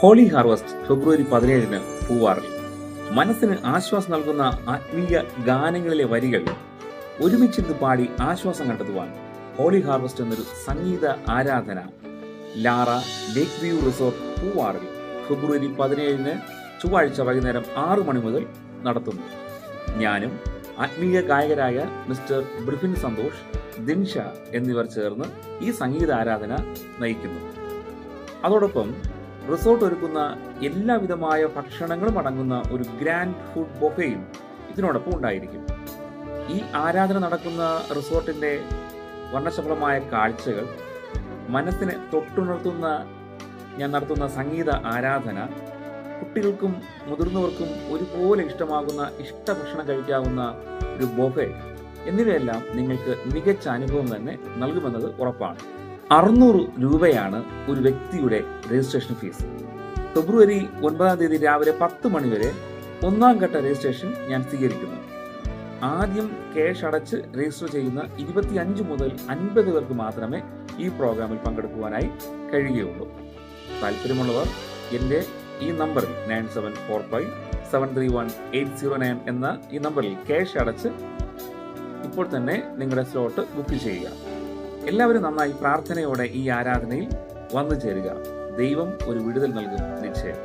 Holy harvest ഫെബ്രുവരി 17 പൂവാറിൽ. മനസ്സിന് ആശ്വാസം നൽകുന്ന ആത്മീയ ഗാനങ്ങളിലെ വരികൾ ഒരുമിച്ചിരുന്ന് പാടി ആശ്വാസം കണ്ടെത്തുവാൻ ഹോളി ഹാർവസ്റ്റ് എന്നൊരു സംഗീത ആരാധന ലാറ ലേക്ക് വ്യൂ റിസോർട്ട് പൂവാറിൽ ഫെബ്രുവരി 17 ചൊവ്വാഴ്ച വൈകുന്നേരം 6 മണി മുതൽ നടത്തുന്നു. ഞാനും ആത്മീയ ഗായകരായ മിസ്റ്റർ ബ്രിഫിൻ സന്തോഷ്, ദിൻഷ എന്നിവർ ചേർന്ന് ഈ സംഗീത ആരാധന നയിക്കുന്നു. അതോടൊപ്പം റിസോർട്ട് ഒരുക്കുന്ന എല്ലാവിധമായ ഭക്ഷണങ്ങളും അടങ്ങുന്ന ഒരു ഗ്രാൻഡ് ഫുഡ് ബൊഫയും ഇതിനോടൊപ്പം ഉണ്ടായിരിക്കും. ഈ ആരാധന നടക്കുന്ന റിസോർട്ടിൻ്റെ വർണ്ണശബളമായ കാഴ്ചകൾ, മനസ്സിനെ തൊട്ടുണർത്തുന്ന ഞാൻ നടത്തുന്ന സംഗീത ആരാധന, കുട്ടികൾക്കും മുതിർന്നവർക്കും ഒരുപോലെ ഇഷ്ടമാകുന്ന ഇഷ്ടഭക്ഷണം കഴിക്കാവുന്ന ഒരു ബൊഫെ എന്നിവയെല്ലാം നിങ്ങൾക്ക് മികച്ച അനുഭവം തന്നെ നൽകുമെന്നത് ഉറപ്പാണ്. 600 രൂപയാണ് ഒരു വ്യക്തിയുടെ രജിസ്ട്രേഷൻ ഫീസ്. ഫെബ്രുവരി 9 രാവിലെ 10 മണി വരെ 1ാം ഘട്ട രജിസ്ട്രേഷൻ ഞാൻ സ്വീകരിക്കുന്നു. ആദ്യം ക്യാഷ് അടച്ച് രജിസ്റ്റർ ചെയ്യുന്ന 25 മുതൽ 50 പേർക്ക് മാത്രമേ ഈ പ്രോഗ്രാമിൽ പങ്കെടുക്കുവാനായി കഴിയുകയുള്ളൂ. താല്പര്യമുള്ളവർ എൻ്റെ ഈ നമ്പറിൽ 9745731809 എന്ന ഈ നമ്പറിൽ ക്യാഷ് അടച്ച് ഇപ്പോൾ തന്നെ നിങ്ങളുടെ സ്ലോട്ട് ബുക്ക് ചെയ്യുക. എല്ലാവരും നന്നായി പ്രാർത്ഥനയോടെ ഈ ആരാധനയിൽ വന്നു ചേരുക. ദൈവം ഒരു വിടുതൽ നൽകും നിശ്ചയം.